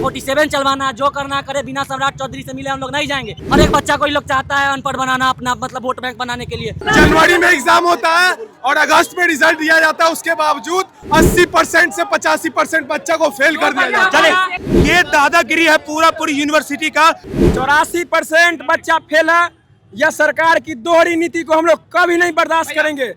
AK-47 चलवाना, जो करना करे, बिना सम्राट चौधरी से मिले हम लोग नहीं जाएंगे। हर एक बच्चा कोई लोग चाहता है अनपढ़ बनाना, अपना मतलब वोट बैंक बनाने के लिए। जनवरी में एग्जाम होता है और अगस्त में रिजल्ट दिया जाता है, उसके बावजूद 80% से 85% बच्चा को फेल कर दिया जाता है। ये दादागिरी है पूरी यूनिवर्सिटी का। 84% बच्चा फेल है। यह सरकार की दोहरी नीति को हम लोग कभी नहीं बर्दाश्त करेंगे।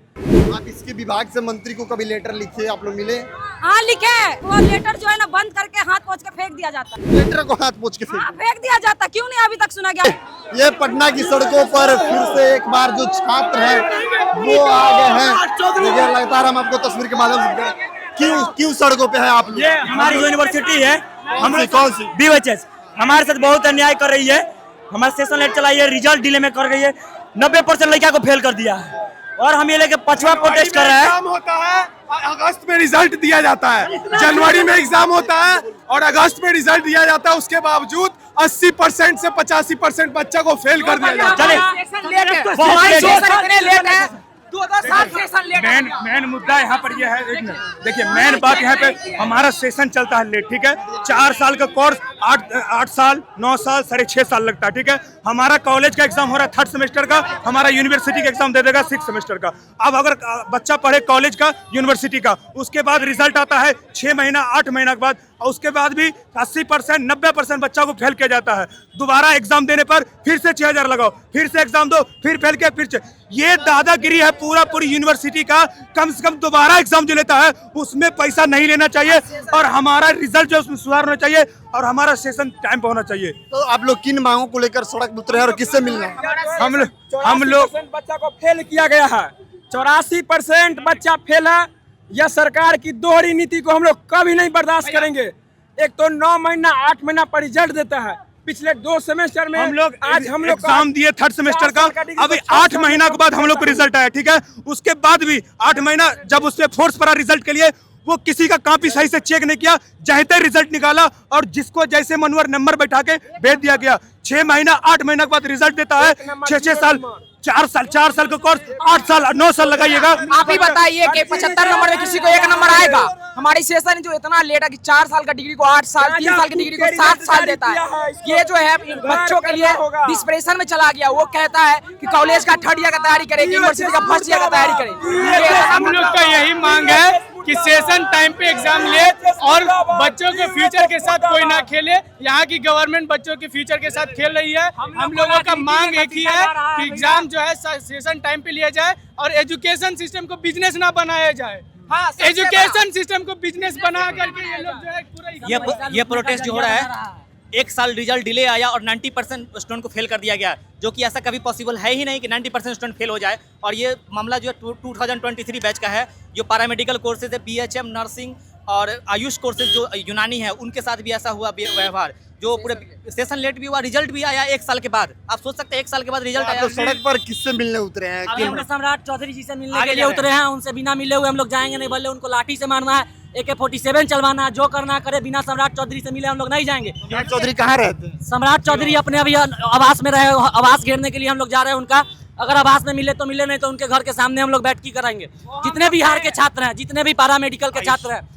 आप इसके विभाग से मंत्री को कभी लेटर लिखे, आप लोग मिले? हाँ लिखे, वो लेटर जो है ना बंद करके हाथ पोंछ के फेंक दिया जाता है। लेटर को हाथ पोंछ के फेंक दिया जाता, क्यों नहीं अभी तक सुना गया? ये पटना की सड़कों पर फिर से एक बार जो छात्र हैं वो आ गए हैं। मुझे लगातार हम आपको तस्वीर के माध्यम से क्यों सड़कों पे है आप? ये हमारी यूनिवर्सिटी है, हम कौन सी? BHS हमारे साथ बहुत अन्याय कर रही है। हमारा सेशन लेट चलाई है, रिजल्ट डिले में कर गई है। 90% लड़का को फेल कर दिया है और हम ये लेके 5वां प्रोटेस्ट कर रहे हैं। एग्जाम होता है, अगस्त में रिजल्ट दिया जाता है। जनवरी में एग्जाम होता है और अगस्त में रिजल्ट दिया जाता है, उसके बावजूद 80% से 85% बच्चा को फेल कर दिया जाता है। मेन मुद्दा यहाँ पर ये है, देखिए मेन बात यहाँ पे हमारा सेशन चलता है लेट, ठीक है। 4 साल का कोर्स 8 साल 9 साल 6.5 साल लगता है, ठीक है। हमारा कॉलेज का एग्जाम हो रहा है 3rd सेमेस्टर का, हमारा यूनिवर्सिटी का एग्जाम दे देगा 6th सेमेस्टर का। अब अगर बच्चा पढ़े कॉलेज का यूनिवर्सिटी का, उसके बाद रिजल्ट आता है 6 महीना 8 महीना के बाद, और उसके बाद भी 80% 90% बच्चा को फेल किया जाता है। दोबारा एग्जाम देने पर फिर से 6000 लगाओ, फिर से एग्जाम दो, फिर फेल किया, फिर से। ये दादागिरी है पूरी यूनिवर्सिटी का। कम से कम दोबारा एग्जाम जो लेता है उसमें पैसा नहीं लेना चाहिए और हमारा रिजल्ट जो उसमें सुधार होना चाहिए और हमारा सेशन टाइम पे होना चाहिए। तो आप लोग किन मांगों को लेकर सड़क उतरे हैं और किससे मिलना है? हम लोग बच्चा को फेल किया गया है। 84% बच्चा फेल है। यह सरकार की दोहरी नीति को हम लोग कभी नहीं बर्दाश्त करेंगे। एक तो 9 महीना 8 महीना पर रिजल्ट देता है। पिछले 2 सेमेस्टर में हम लोग एग्जाम दिए 3rd सेमेस्टर का, अभी 8 महीना के बाद हम लोग को रिजल्ट आया, ठीक है। उसके बाद भी 8 महीना जब उसने फोर्स पड़ा रिजल्ट के लिए, वो किसी का कॉपी सही से चेक नहीं किया, जैसे रिजल्ट निकाला और जिसको जैसे मनवर नंबर बैठा के भेज दिया गया। 6 महीना 8 महीना के बाद रिजल्ट देता है। 6 साल 4 साल का कोर्स 8 साल 9 साल लगाइएगा। आप ही बताइए कि 75 नंबर में किसी को 1 नंबर आएगा? हमारी सेशन जो इतना लेट है कि 4 साल का डिग्री को 8 साल, 3 साल की डिग्री को 7 साल देता है। ये जो है बच्चों के लिए डिस्प्रेशन में चला गया। वो कहता है कि कॉलेज का 3rd ईयर का तैयारी करे, यूनिवर्सिटी का 1st ईयर का तैयारी करे। हम लोग का यही मांग है कि सेशन टाइम पे एग्जाम ले और बच्चों के फ्यूचर के साथ कोई ना खेले। यहाँ की गवर्नमेंट बच्चों के फ्यूचर के साथ खेल रही है। हम लोगों का मांग एक ही है कि एग्जाम जो है सेशन टाइम पे लिया जाए और एजुकेशन सिस्टम को बिजनेस ना बनाया जाए। हाँ, एजुकेशन सिस्टम को बिजनेस बना करके ये लोग जो है ये प्रोटेस्ट जो हो रहा है, 1 साल रिजल्ट डिले आया और 90% स्टूडेंट को फेल कर दिया गया, जो कि ऐसा कभी पॉसिबल है ही नहीं कि 90% स्टूडेंट फेल हो जाए। और ये मामला जो है 2023 बैच का है, जो पैरामेडिकल कोर्सेज है, BHM नर्सिंग और आयुष कोर्सेज जो यूनानी है, उनके साथ भी ऐसा हुआ व्यवहार, जो पूरे सेशन लेट भी हुआ, रिजल्ट भी आया 1 साल के बाद। आप सोच सकते हैं 1 साल के बाद रिजल्ट आया। सड़क पर किससे मिलने उतरे हैं? हम लोग सम्राट चौधरी जी से मिलने के लिए उतरे हैं। उनसे बिना मिले हुए हम लोग जाएंगे नहीं, भले उनको लाठी से मारना है, AK-47 चलवाना, जो करना करे, बिना सम्राट चौधरी से मिले हम लोग नहीं जाएंगे। सम्राट चौधरी कहाँ रहते हैं? सम्राट चौधरी अपने अभी आवास में रहे, आवास घेरने के लिए हम लोग जा रहे हैं उनका। अगर आवास में मिले तो मिले, नहीं तो उनके घर के सामने हम लोग बैठ की कराएंगे। जितने बिहार के छात्र हैं, जितने भी पैरामेडिकल के छात्र हैं,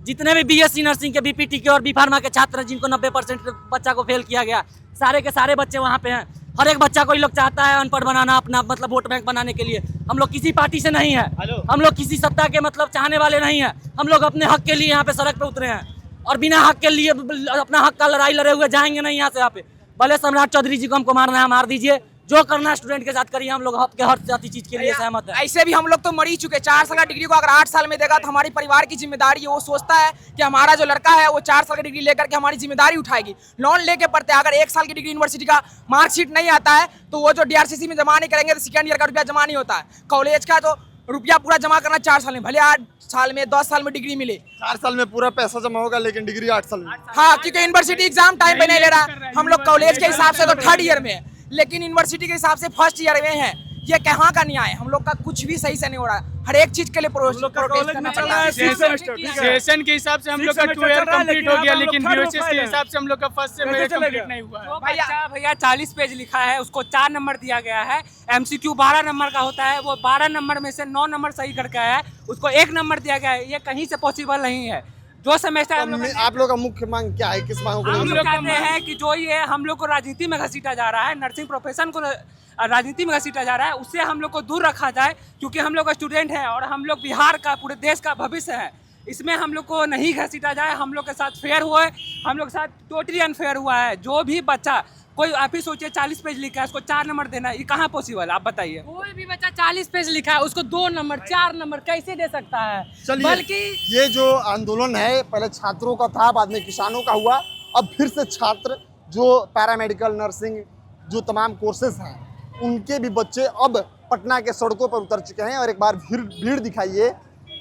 जितने भी BSc नर्सिंग के, BPT के और B.Pharma के छात्र हैं, जिनको 90% बच्चा को फेल किया गया, सारे के सारे बच्चे वहाँ पे हैं। हर एक बच्चा कोई लोग चाहता है अनपढ़ बनाना, अपना मतलब वोट बैंक बनाने के लिए। हम लोग किसी पार्टी से नहीं है, हम लोग किसी सत्ता के मतलब चाहने वाले नहीं है। हम लोग अपने हक के लिए यहाँ पे सड़क पे उतरे हैं और बिना हक के लिए अपना हक का लड़ाई लड़े हुए जाएंगे नहीं यहाँ से। यहाँ पे भले सम्राट चौधरी जी को हमको मारना है, मार दीजिए, जो करना है स्टूडेंट के साथ करिए। हम लोग आपके हर जाति चीज के लिए सहमत है। ऐसे भी हम लोग तो मर ही चुके। 4 साल का डिग्री को अगर 8 साल में देगा तो हमारी परिवार की जिम्मेदारी है। वो सोचता है कि हमारा जो लड़का है वो 4 साल की डिग्री लेकर के हमारी जिम्मेदारी उठाएगी। लोन लेके पढ़ते हैं। अगर 1 साल की डिग्री यूनिवर्सिटी का मार्कशीट नहीं आता है तो वो जो DRCC में जमा नहीं करेंगे तो 2nd ईयर का रुपया जमा नहीं होता है। कॉलेज का तो रुपया पूरा जमा करना 4 साल में, भले 8 साल में 10 साल में डिग्री मिले। 4 साल में पूरा पैसा जमा होगा लेकिन डिग्री 8 साल में। हाँ, क्योंकि यूनिवर्सिटी एग्जाम टाइम पे नहीं ले रहा। हम लोग कॉलेज के हिसाब से तो 3rd ईयर में है, लेकिन यूनिवर्सिटी के हिसाब से 1st ईयर में है। ये कहाँ का न्याय? हम लोग का कुछ भी सही से नहीं हो रहा है। हर एक चीज के लिए प्रोटेस्ट करना पड़ता है। सेशन के हिसाब से हम लोग का 2 ईयर कंप्लीट हो गया, लेकिन BHS के हिसाब से हम लोग का 1st सेमेस्टर कंप्लीट नहीं हुआ है। भैया 40 पेज लिखा है, उसको 4 नंबर दिया गया है। MCQ 12 नंबर का होता है, वो 12 नंबर में से 9 नंबर सही करके है, उसको 1 नंबर दिया गया है। ये कहीं से पॉसिबल नहीं है। जो सेमेस्टर हम लोग आप लोग का मुख्य मांग क्या है, किस मांग को हम लेकर? लोग चाहते हैं कि जो ये हम लोग को राजनीति में घसीटा जा रहा है, नर्सिंग प्रोफेशन को राजनीति में घसीटा जा रहा है, उससे हम लोग को दूर रखा जाए, क्योंकि हम लोग स्टूडेंट हैं और हम लोग बिहार का, पूरे देश का भविष्य है। इसमें हम लोग को नहीं घसीटा जाए, हम लोग के साथ फेयर हुआ है, हम लोग के साथ टोटली अनफेयर हुआ है। जो भी बच्चा, कोई आप ही सोचिए 40 पेज लिखा है, उसको 4 नंबर देना, ये कहाँ पॉसिबल, आप बताइए। कोई भी बच्चा 40 पेज लिखा है, उसको 2 नंबर 4 नंबर कैसे दे सकता है? चलिए, बल्कि ये जो आंदोलन है पहले छात्रों का था, बाद में किसानों का हुआ, अब फिर से छात्र जो पैरामेडिकल, नर्सिंग, जो तमाम कोर्सेज हैं, उनके भी बच्चे अब पटना के सड़कों पर उतर चुके हैं। और एक बार भीड़ दिखाइए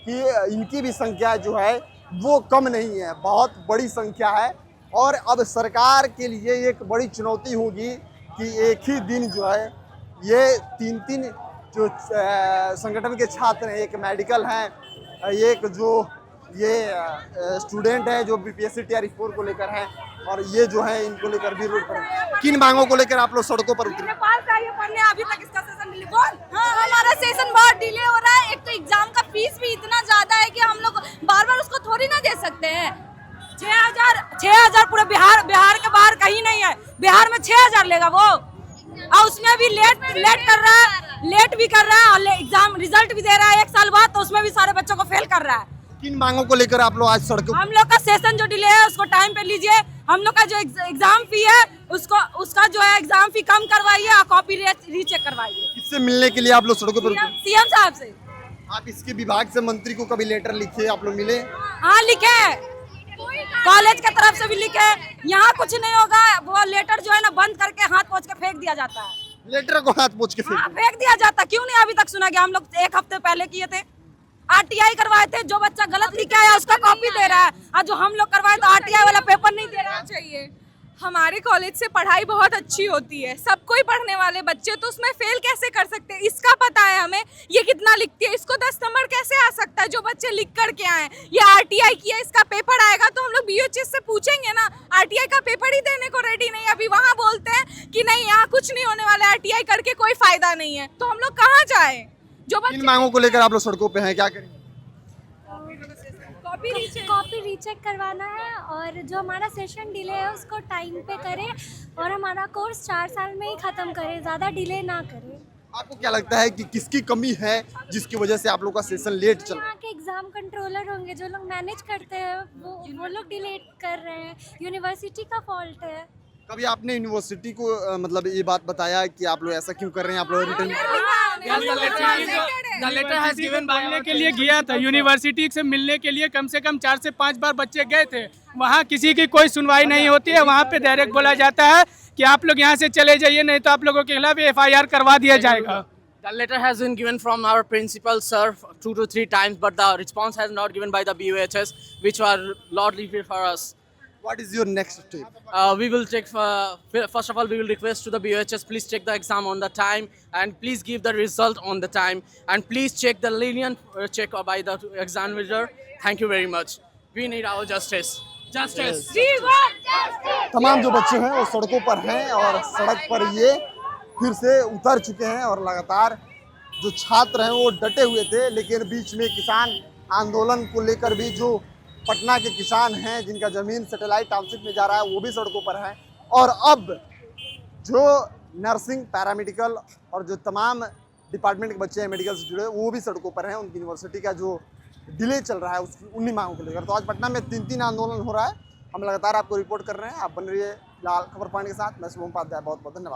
कि इनकी भी संख्या जो है वो कम नहीं है, बहुत बड़ी संख्या है। और अब सरकार के लिए एक बड़ी चुनौती होगी कि एक ही दिन जो है ये 3 जो संगठन के छात्र हैं, एक मेडिकल हैं, एक जो ये स्टूडेंट है जो बीपीएससी टीआरई 4 को लेकर है, और ये जो है इनको लेकर भी रोड पर। किन मांगों को लेकर आप लोग सड़कों पर उतरे? पढ़ने अभी तक इसका सेशन डिले। हाँ, हमारा सेशन बहुत डिले हो रहा है। एक तो एग्जाम का फीस भी इतना ज्यादा है कि हम लोग बार उसको थोड़ी ना दे सकते हैं। 6,000 पूरे बिहार के बाहर कहीं नहीं है। बिहार में 6,000 लेगा वो, और उसमें भी लेट कर रहा है, लेट भी कर रहा है, और एग्जाम रिजल्ट भी दे रहा है 1 साल बाद, तो उसमें भी सारे बच्चों को फेल कर रहा है। किन मांगों को लेकर आप लोग आज सड़कों? हम लोग का सेशन जो डिले है उसको टाइम पे लीजिए। हम लोग का जो एग्जाम फी है उसका जो है एग्जाम फी कम करवाइए, और कॉपी रीचेक करवाइए। किससे मिलने के लिए आप लोग सड़कों पर उतरे? सीएम साहब से। आप इसके विभाग से मंत्री को कभी लेटर लिखे, आप लोग मिले? हाँ, लिखे, कॉलेज के तरफ से भी लिखे। यहाँ कुछ नहीं होगा, वो लेटर जो है ना बंद करके हाथ पोंछ के फेंक दिया जाता है। लेटर को हाथ पोंछ के फेंक दिया जाता, क्यों नहीं अभी तक सुना गया? हम लोग 1 हफ्ते पहले किए थे, आरटीआई करवाए थे। जो बच्चा गलत लिख के आया उसका कॉपी दे रहा है, और जो हम लोग करवाए तो आरटीआई वाला पेपर नहीं दे रहा चाहिए। हमारे कॉलेज से पढ़ाई बहुत अच्छी होती है, सब कोई पढ़ने वाले बच्चे, तो उसमें फेल कैसे कर सकते हैं? इसका पता है हमें ये कितना लिखती है, इसको 10 नंबर कैसे आ सकता है? जो बच्चे लिख कर के आए, ये आरटीआई किया, इसका पेपर आएगा तो हम लोग बीओएचएस से पूछेंगे ना। आरटीआई का पेपर ही देने को रेडी नहीं, अभी वहाँ बोलते हैं कि नहीं यहाँ कुछ नहीं होने वाला, आरटीआई करके कोई फायदा नहीं है, तो हम लोग कहाँ जाए? जो किन मांगों को लेकर आप लोग सड़कों पे हैं, क्या करेंगे? कॉपी रीचेक करवाना है, और जो हमारा सेशन डिले है उसको टाइम पे करे, और हमारा कोर्स 4 साल में ही खत्म करे, ज़्यादा डिले ना करे। आपको क्या लगता है कि किसकी कमी है जिसकी वजह से आप लोग का सेशन लेट चल रहा है? यहाँ के एग्जाम कंट्रोलर होंगे जो लोग मैनेज करते हैं, वो लोग डिले कर रहे हैं। यूनिवर्सिटी का फॉल्ट है। कभी आपने यूनिवर्सिटी को मतलब ये बात बताया कि आप लोग ऐसा क्यों कर रहे हैं? आप लोग रिटर्न बोलने के लिए गया था, यूनिवर्सिटी से मिलने के लिए कम से कम 4 से 5 बार बच्चे गए थे। वहाँ किसी की कोई सुनवाई नहीं होती है, वहाँ पे डायरेक्ट बोला जाता है कि आप लोग यहाँ से चले जाइए, नहीं तो आप लोगों के खिलाफ FIR करवा दिया जाएगा। The letter has been given from our principal sir 2 to 3 times, but the response has not given by the BOHS, which were lordly for us. What is your next step? We will check. First of all, we will request to the BOHS, please check the exam on the time, and please give the result on the time, and please check the lenient check by the examiner. Thank you very much. We need our justice. Justice. तमाम जो बच्चे हैं वो सड़कों पर हैं, और सड़क पर ये फिर से उतर चुके हैं, और लगातार जो छात्र हैं वो डटे हुए थे। लेकिन बीच में किसान आंदोलन को लेकर भी जो पटना के किसान हैं जिनका ज़मीन सैटेलाइट टाउनशिप में जा रहा है, वो भी सड़कों पर हैं। और अब जो नर्सिंग, पैरामेडिकल और जो तमाम डिपार्टमेंट के बच्चे हैं मेडिकल से जुड़े, वो भी सड़कों पर हैं। उनकी यूनिवर्सिटी का जो डिले चल रहा है उसकी उन्हीं मांगों को लेकर। तो आज पटना में 3 आंदोलन हो रहा है। हम लगातार आपको रिपोर्ट कर रहे हैं। आप बन रही है लाल खबर पॉइंट के साथ। मैं शुभम उपाध्याय, बहुत बहुत धन्यवाद।